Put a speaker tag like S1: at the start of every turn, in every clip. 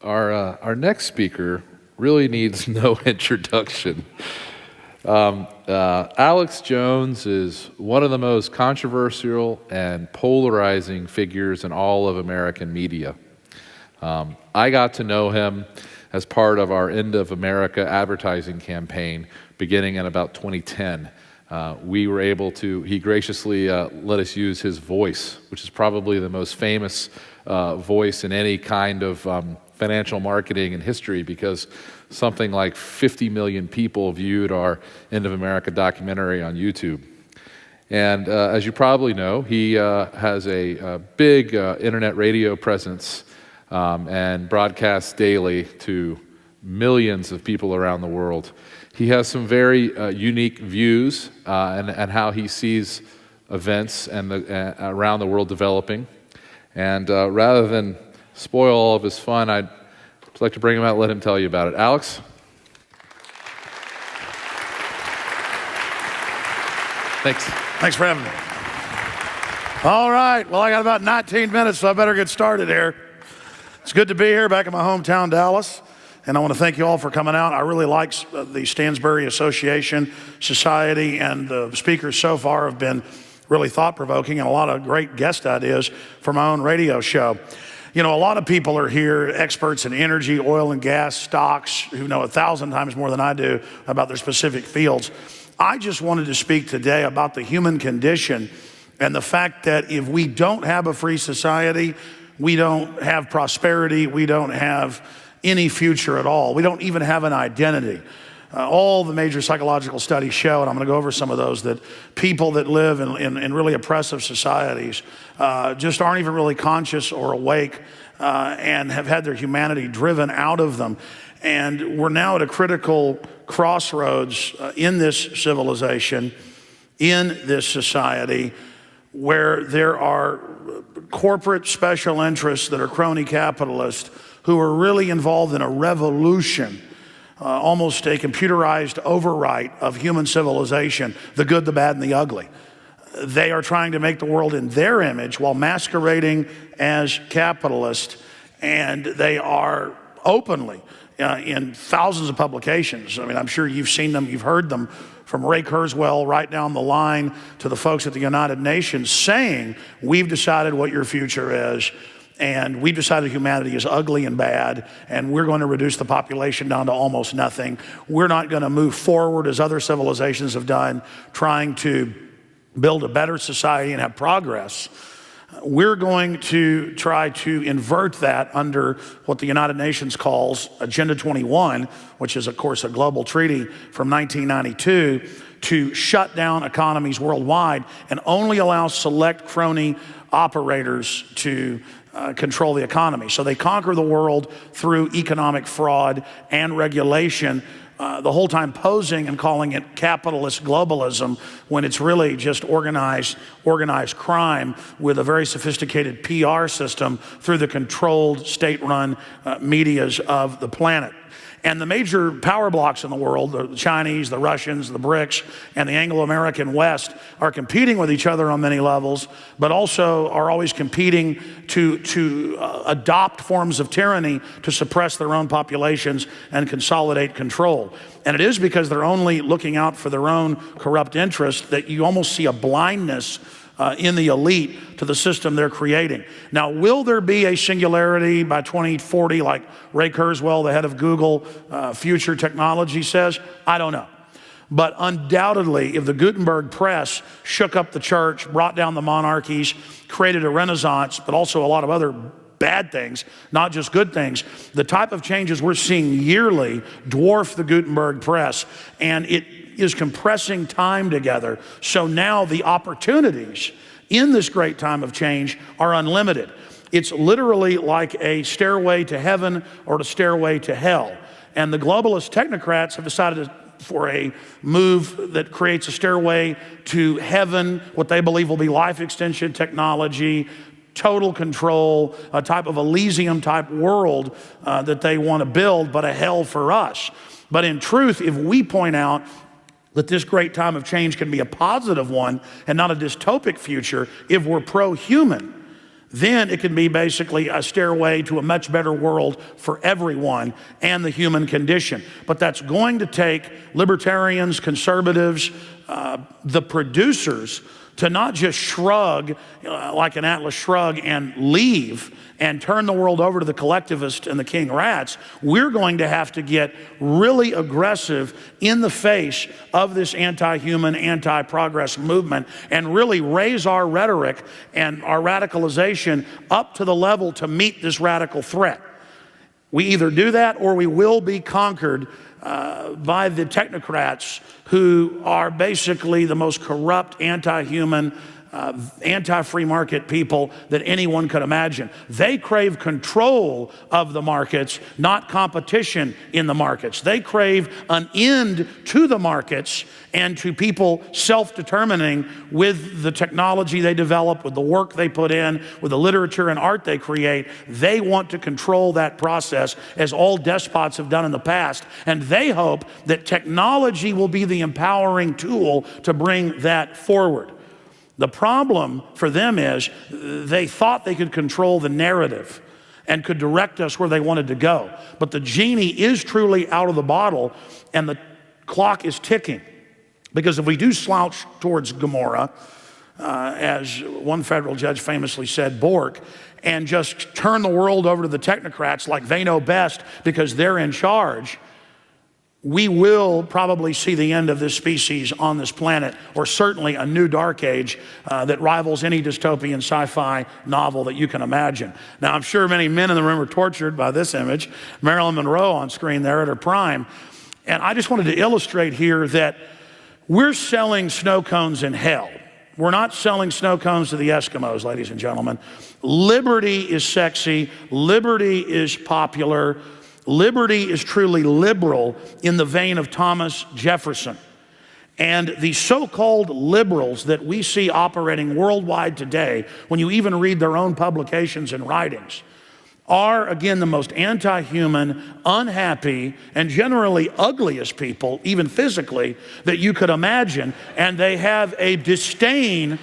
S1: Our next speaker really needs no introduction. Alex Jones is one of the most controversial and polarizing figures in all of American media. I got to know him as part of our End of America advertising campaign beginning in about 2010. He graciously let us use his voice, which is probably the most famous voice in any kind of financial marketing in history, because something like 50 million people viewed our End of America documentary on YouTube. And as you probably know, he has a big internet radio presence and broadcasts daily to millions of people around the world. He has some very unique views and how he sees events and around the world developing. And rather than spoil all of his fun, I'd just like to bring him out and let him tell you about it. Alex? Thanks.
S2: Thanks for having me. All right, well, I got about 19 minutes, so I better get started here. It's good to be here back in my hometown, Dallas. And I want to thank you all for coming out. I really like the Stansbury Association Society, and the speakers so far have been really thought-provoking and a lot of great guest ideas for my own radio show. You know, a lot of people are here, experts in energy, oil and gas, stocks, who know 1,000 times more than I do about their specific fields. I just wanted to speak today about the human condition and the fact that if we don't have a free society, we don't have prosperity, we don't have any future at all. We don't even have an identity. All the major psychological studies show, and I'm going to go over some of those, that people that live in really oppressive societies just aren't even really conscious or awake and have had their humanity driven out of them. And we're now at a critical crossroads in this civilization, in this society, where there are corporate special interests that are crony capitalists who are really involved in a revolution, almost a computerized overwrite of human civilization, the good, the bad, and the ugly. They are trying to make the world in their image while masquerading as capitalist, and they are openly in thousands of publications. I mean, I'm sure you've seen them, you've heard them, from Ray Kurzweil right down the line to the folks at the United Nations saying, we've decided what your future is, and we decided humanity is ugly and bad, and we're going to reduce the population down to almost nothing. We're not going to move forward as other civilizations have done, trying to build a better society and have progress. We're going to try to invert that under what the United Nations calls Agenda 21, which is, of course, a global treaty from 1992, to shut down economies worldwide and only allow select crony operators to control the economy. So they conquer the world through economic fraud and regulation, the whole time posing and calling it capitalist globalism when it's really just organized crime with a very sophisticated PR system through the controlled state-run medias of the planet. And the major power blocks in the world, the Chinese, the Russians, the BRICS, and the Anglo-American West, are competing with each other on many levels, but also are always competing to adopt forms of tyranny to suppress their own populations and consolidate control. And it is because they're only looking out for their own corrupt interests that you almost see a blindness in the elite to the system they're creating. Now, will there be a singularity by 2040 like Ray Kurzweil, the head of Google Future Technology, says? I don't know. But undoubtedly, if the Gutenberg press shook up the church, brought down the monarchies, created a renaissance, but also a lot of other bad things, not just good things, the type of changes we're seeing yearly dwarf the Gutenberg press, and it is compressing time together. So now the opportunities in this great time of change are unlimited. It's literally like a stairway to heaven or a stairway to hell. And the globalist technocrats have decided for a move that creates a stairway to heaven, what they believe will be life extension technology, total control, a type of Elysium type world that they want to build, but a hell for us. But in truth, if we point out that this great time of change can be a positive one and not a dystopic future, if we're pro-human, then it can be basically a stairway to a much better world for everyone and the human condition. But that's going to take libertarians, conservatives, the producers to not just shrug like an Atlas shrug and leave and turn the world over to the collectivists and the king rats. We're going to have to get really aggressive in the face of this anti-human, anti-progress movement and really raise our rhetoric and our radicalization up to the level to meet this radical threat. We either do that or we will be conquered by the technocrats who are basically the most corrupt, anti-human, anti-free market people that anyone could imagine. They crave control of the markets, not competition in the markets. They crave an end to the markets and to people self-determining with the technology they develop, with the work they put in, with the literature and art they create. They want to control that process, as all despots have done in the past. And they hope that technology will be the empowering tool to bring that forward. The problem for them is they thought they could control the narrative and could direct us where they wanted to go. But the genie is truly out of the bottle and the clock is ticking. Because if we do slouch towards Gomorrah, as one federal judge famously said, Bork, and just turn the world over to the technocrats like they know best because they're in charge, we will probably see the end of this species on this planet, or certainly a new dark age that rivals any dystopian sci-fi novel that you can imagine. Now, I'm sure many men in the room are tortured by this image, Marilyn Monroe on screen there at her prime. And I just wanted to illustrate here that we're selling snow cones in hell. We're not selling snow cones to the Eskimos, ladies and gentlemen. Liberty is sexy. Liberty is popular. Liberty is truly liberal in the vein of Thomas Jefferson. And the so-called liberals that we see operating worldwide today, when you even read their own publications and writings, are, again, the most anti-human, unhappy, and generally ugliest people, even physically, that you could imagine. And they have a disdain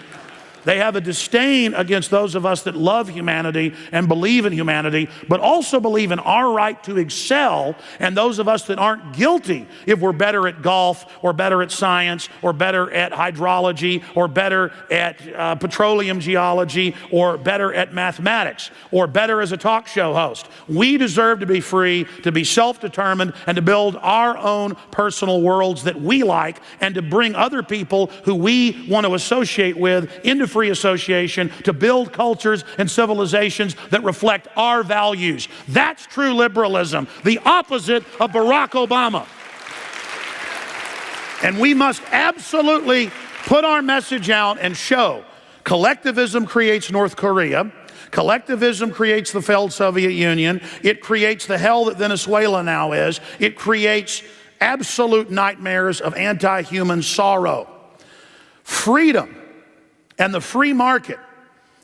S2: against those of us that love humanity and believe in humanity, but also believe in our right to excel, and those of us that aren't guilty if we're better at golf or better at science or better at hydrology or better at petroleum geology or better at mathematics or better as a talk show host. We deserve to be free, to be self-determined, and to build our own personal worlds that we like, and to bring other people who we want to associate with into free association, to build cultures and civilizations that reflect our values. That's true liberalism, the opposite of Barack Obama. And we must absolutely put our message out and show collectivism creates North Korea. Collectivism creates the failed Soviet Union. It creates the hell that Venezuela now is. It creates absolute nightmares of anti-human sorrow. Freedom and the free market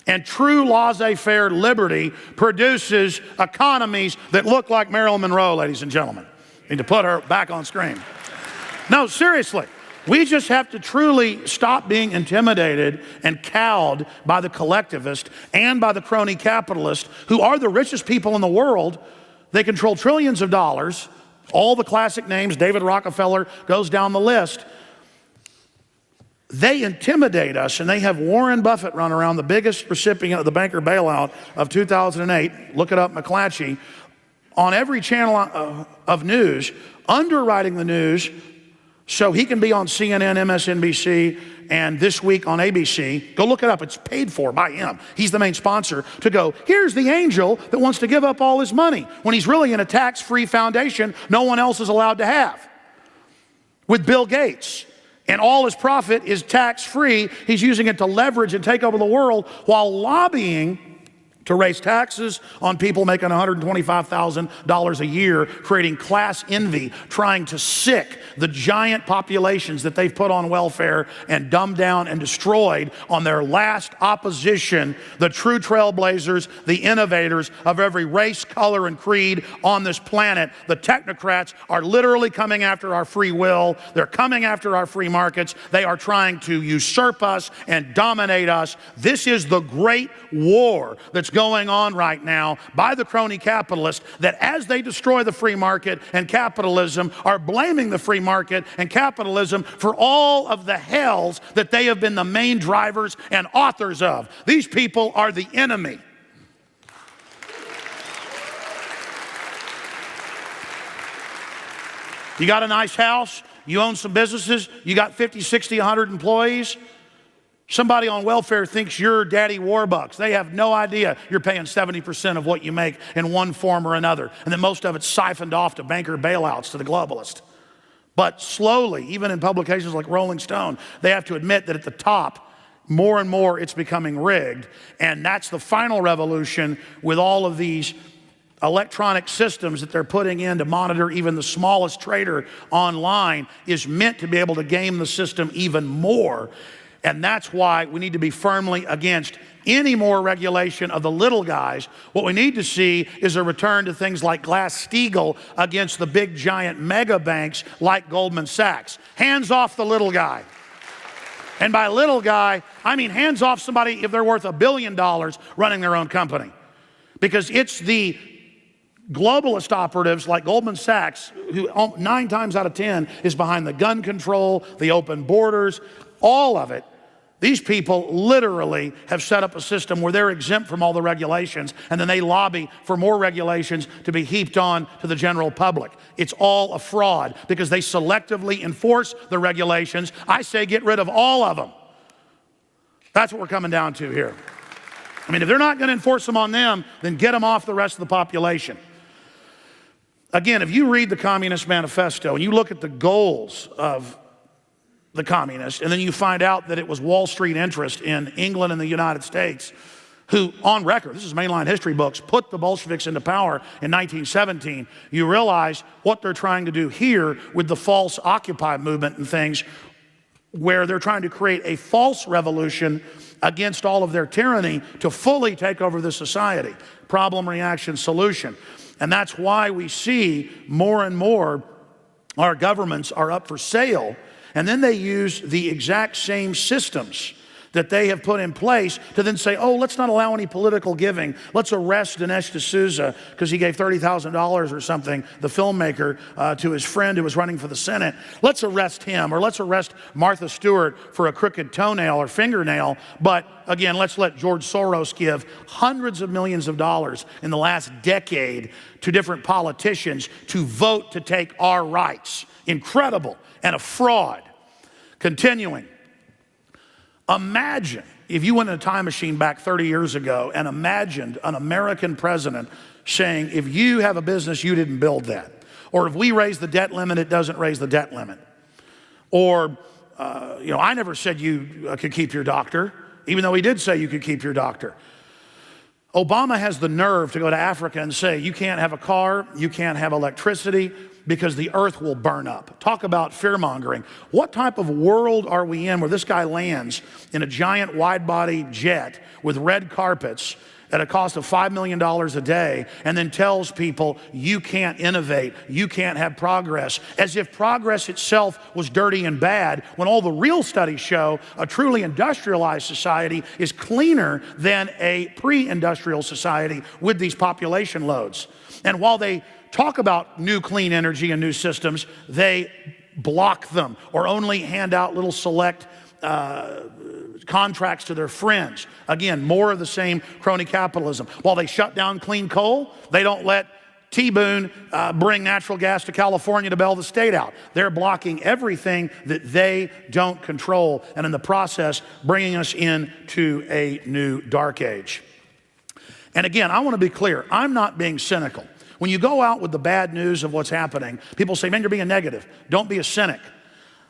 S2: and true laissez-faire liberty produces economies that look like Marilyn Monroe, ladies and gentlemen. Need to put her back on screen. No, seriously. We just have to truly stop being intimidated and cowed by the collectivist and by the crony capitalist, who are the richest people in the world. They control trillions of dollars. All the classic names, David Rockefeller goes down the list. They intimidate us, and they have Warren Buffett run around, the biggest recipient of the banker bailout of 2008. Look it up, McClatchy, on every channel of news, underwriting the news so he can be on CNN, MSNBC, and This Week on ABC. Go look it up. It's paid for by him. He's the main sponsor, to go, here's the angel that wants to give up all his money, when he's really in a tax-free foundation no one else is allowed to have, with Bill Gates. And all his profit is tax-free. He's using it to leverage and take over the world while lobbying to raise taxes on people making $125,000 a year, creating class envy, trying to sick the giant populations that they've put on welfare and dumbed down and destroyed on their last opposition, the true trailblazers, the innovators of every race, color, and creed on this planet. The technocrats are literally coming after our free will. They're coming after our free markets. They are trying to usurp us and dominate us. This is the great war that's going on right now by the crony capitalists, that as they destroy the free market and capitalism, are blaming the free market and capitalism for all of the hells that they have been the main drivers and authors of. These people are the enemy. You got a nice house, you own some businesses, you got 50, 60, 100 employees. Somebody on welfare thinks you're Daddy Warbucks. They have no idea you're paying 70% of what you make in one form or another, and then most of it's siphoned off to banker bailouts to the globalist. But slowly, even in publications like Rolling Stone, they have to admit that at the top, more and more it's becoming rigged, and that's the final revolution with all of these electronic systems that they're putting in to monitor even the smallest trader online, is meant to be able to game the system even more. And that's why we need to be firmly against any more regulation of the little guys. What we need to see is a return to things like Glass-Steagall against the big giant mega banks like Goldman Sachs. Hands off the little guy. And by little guy, I mean hands off somebody if they're worth $1 billion running their own company. Because it's the globalist operatives like Goldman Sachs, who 9 times out of 10 is behind the gun control, the open borders, all of it. These people literally have set up a system where they're exempt from all the regulations, and then they lobby for more regulations to be heaped on to the general public. It's all a fraud because they selectively enforce the regulations. I say get rid of all of them. That's what we're coming down to here. I mean, if they're not going to enforce them on them, then get them off the rest of the population. Again, if you read the Communist Manifesto and you look at the goals of the communists, and then you find out that it was Wall Street interest in England and the United States who, on record, this is mainline history books, put the Bolsheviks into power in 1917, you realize what they're trying to do here with the false Occupy movement and things, where they're trying to create a false revolution against all of their tyranny to fully take over the society. Problem, reaction, solution. And that's why we see more and more our governments are up for sale. And then they use the exact same systems that they have put in place to then say, oh, let's not allow any political giving. Let's arrest Dinesh D'Souza because he gave $30,000 or something, the filmmaker, to his friend who was running for the Senate. Let's arrest him, or let's arrest Martha Stewart for a crooked toenail or fingernail. But again, let's let George Soros give hundreds of millions of dollars in the last decade to different politicians to vote to take our rights. Incredible, and a fraud. Continuing. Imagine if you went in a time machine back 30 years ago and imagined an American president saying, if you have a business, you didn't build that. Or if we raise the debt limit, it doesn't raise the debt limit. Or, I never said you could keep your doctor, even though he did say you could keep your doctor. Obama has the nerve to go to Africa and say, you can't have a car, you can't have electricity, because the earth will burn up. Talk about fear-mongering. What type of world are we in where this guy lands in a giant wide-body jet with red carpets at a cost of $5 million a day and then tells people you can't innovate, you can't have progress, as if progress itself was dirty and bad, when all the real studies show a truly industrialized society is cleaner than a pre-industrial society with these population loads. And while they talk about new clean energy and new systems, they block them or only hand out little select contracts to their friends. Again, more of the same crony capitalism. While they shut down clean coal, they don't let T-Boone bring natural gas to California to bail the state out. They're blocking everything that they don't control, and in the process, bringing us into a new dark age. And again, I want to be clear, I'm not being cynical. When you go out with the bad news of what's happening, people say, man, you're being negative. Don't be a cynic.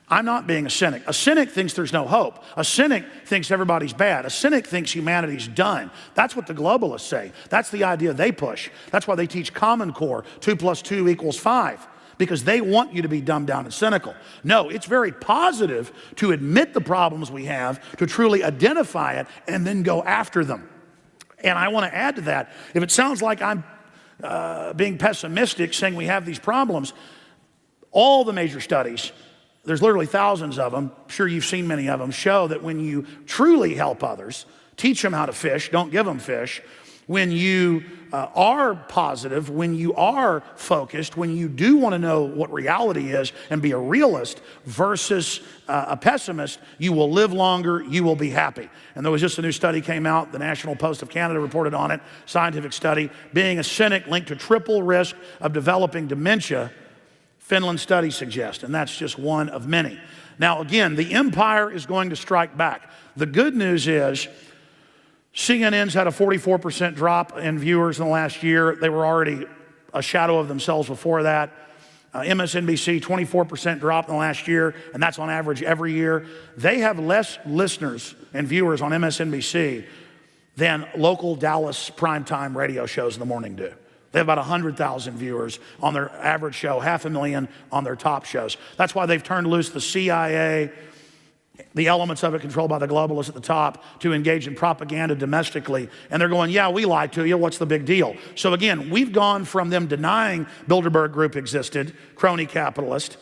S2: I'm not being a cynic. A cynic thinks there's no hope. A cynic thinks everybody's bad. A cynic thinks humanity's done. That's what the globalists say. That's the idea they push. That's why they teach Common Core, 2 + 2 = 5, because they want you to be dumbed down and cynical. No, it's very positive to admit the problems we have, to truly identify it, and then go after them. And I want to add to that, if it sounds like I'm being pessimistic, saying we have these problems, all the major studies, there's literally thousands of them, I'm sure you've seen many of them, show that when you truly help others, teach them how to fish, don't give them fish, when you are positive, when you are focused, when you do want to know what reality is and be a realist versus a pessimist, you will live longer, you will be happy. And there was just a new study came out, the National Post of Canada reported on it, scientific study, being a cynic linked to triple risk of developing dementia, Finland study suggests, and that's just one of many. Now again, the empire is going to strike back. The good news is CNN's had a 44% drop in viewers in the last year. They were already a shadow of themselves before that. MSNBC, 24% drop in the last year, and that's on average every year. They have less listeners and viewers on MSNBC than local Dallas primetime radio shows in the morning do. They have about 100,000 viewers on their average show, 500,000 on their top shows. That's why they've turned loose the CIA, the elements of it controlled by the globalists at the top, to engage in propaganda domestically. And they're going, yeah, we lied to you, what's the big deal? So again, we've gone from them denying Bilderberg Group existed, crony capitalist,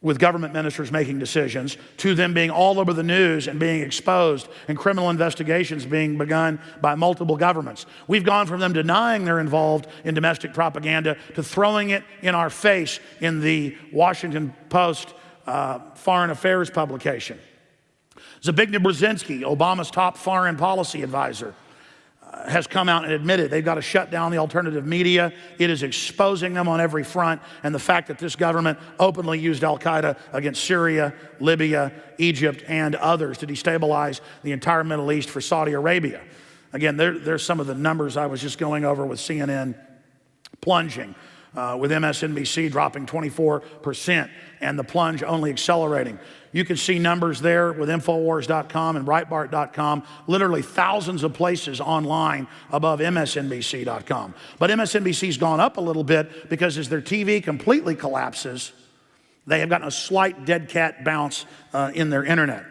S2: with government ministers making decisions, to them being all over the news and being exposed and criminal investigations being begun by multiple governments. We've gone from them denying they're involved in domestic propaganda to throwing it in our face in the Washington Post foreign affairs publication. Zbigniew Brzezinski, Obama's top foreign policy advisor, has come out and admitted they've got to shut down the alternative media. It is exposing them on every front, and the fact that this government openly used al-Qaeda against Syria, Libya, Egypt, and others to destabilize the entire Middle East for Saudi Arabia. Again, there's some of the numbers I was just going over with CNN plunging, with MSNBC dropping 24%, and the plunge only accelerating. You can see numbers there with Infowars.com and Breitbart.com, literally thousands of places online above MSNBC.com. But MSNBC's gone up a little bit because as their TV completely collapses, they have gotten a slight dead cat bounce in their internet.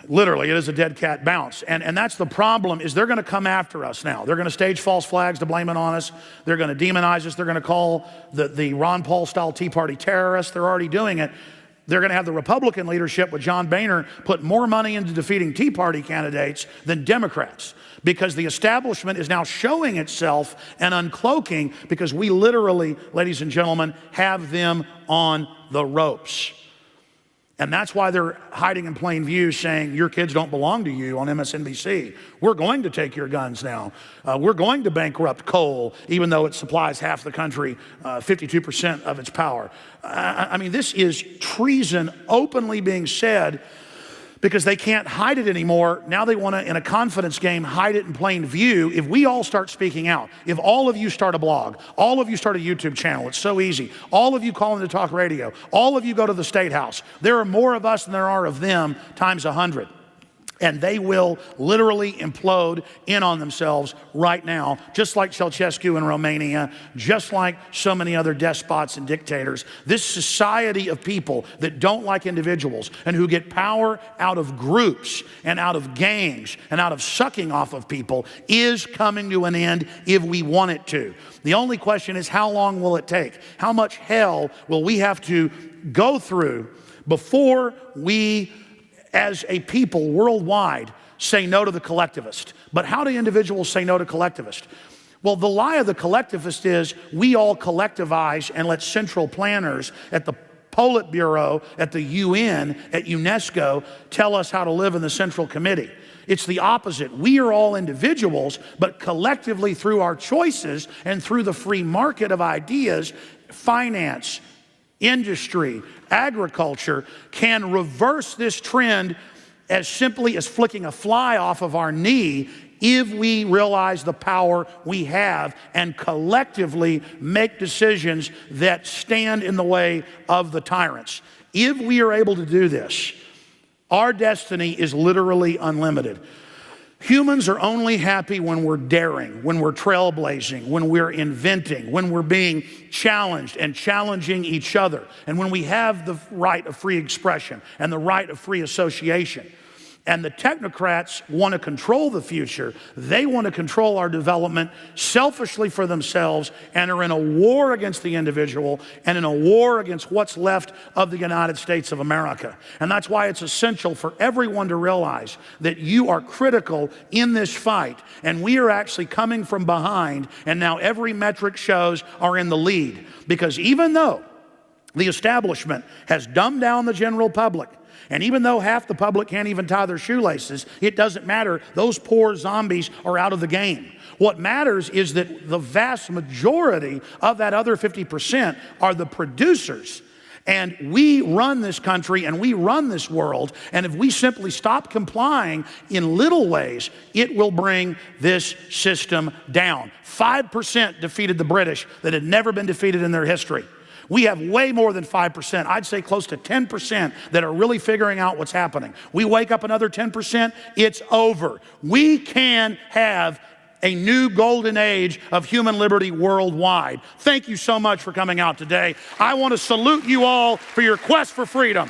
S2: Literally, it is a dead cat bounce. And that's the problem, is they're going to come after us now. They're going to stage false flags to blame it on us. They're going to demonize us. They're going to call the Ron Paul-style Tea Party terrorists. They're already doing it. They're going to have the Republican leadership with John Boehner put more money into defeating Tea Party candidates than Democrats, because the establishment is now showing itself and uncloaking, because we literally, ladies and gentlemen, have them on the ropes. And that's why they're hiding in plain view, saying your kids don't belong to you on MSNBC. We're going to take your guns now. We're going to bankrupt coal, even though it supplies half the country, 52% of its power. I mean, this is treason openly being said, because they can't hide it anymore. Now they want to, in a confidence game, hide it in plain view. If we all start speaking out, if all of you start a blog, all of you start a YouTube channel, it's so easy. All of you call into talk radio, all of you go to the State House. There are more of us than there are of them times 100. And they will literally implode in on themselves right now, just like Ceausescu in Romania, just like so many other despots and dictators. This society of people that don't like individuals and who get power out of groups and out of gangs and out of sucking off of people is coming to an end if we want it to. The only question is, how long will it take? How much hell will we have to go through before we, as a people worldwide, say no to the collectivist? But how do individuals say no to collectivist? Well, the lie of the collectivist is we all collectivize and let central planners at the Politburo, at the UN, at UNESCO tell us how to live in the Central Committee. It's the opposite. We are all individuals, but collectively through our choices and through the free market of ideas, finance, industry, agriculture can reverse this trend as simply as flicking a fly off of our knee if we realize the power we have and collectively make decisions that stand in the way of the tyrants. If we are able to do this, our destiny is literally unlimited. Humans are only happy when we're daring, when we're trailblazing, when we're inventing, when we're being challenged and challenging each other, and when we have the right of free expression and the right of free association. And the technocrats want to control the future. They want to control our development selfishly for themselves and are in a war against the individual and in a war against what's left of the United States of America. And that's why it's essential for everyone to realize that you are critical in this fight. And we are actually coming from behind, and now every metric shows are in the lead. Because even though the establishment has dumbed down the general public, and even though half the public can't even tie their shoelaces, it doesn't matter. Those poor zombies are out of the game. What matters is that the vast majority of that other 50% are the producers. And we run this country and we run this world. And if we simply stop complying in little ways, it will bring this system down. 5% defeated the British that had never been defeated in their history. We have way more than 5%. I'd say close to 10% that are really figuring out what's happening. We wake up another 10%, it's over. We can have a new golden age of human liberty worldwide. Thank you so much for coming out today. I want to salute you all for your quest for freedom.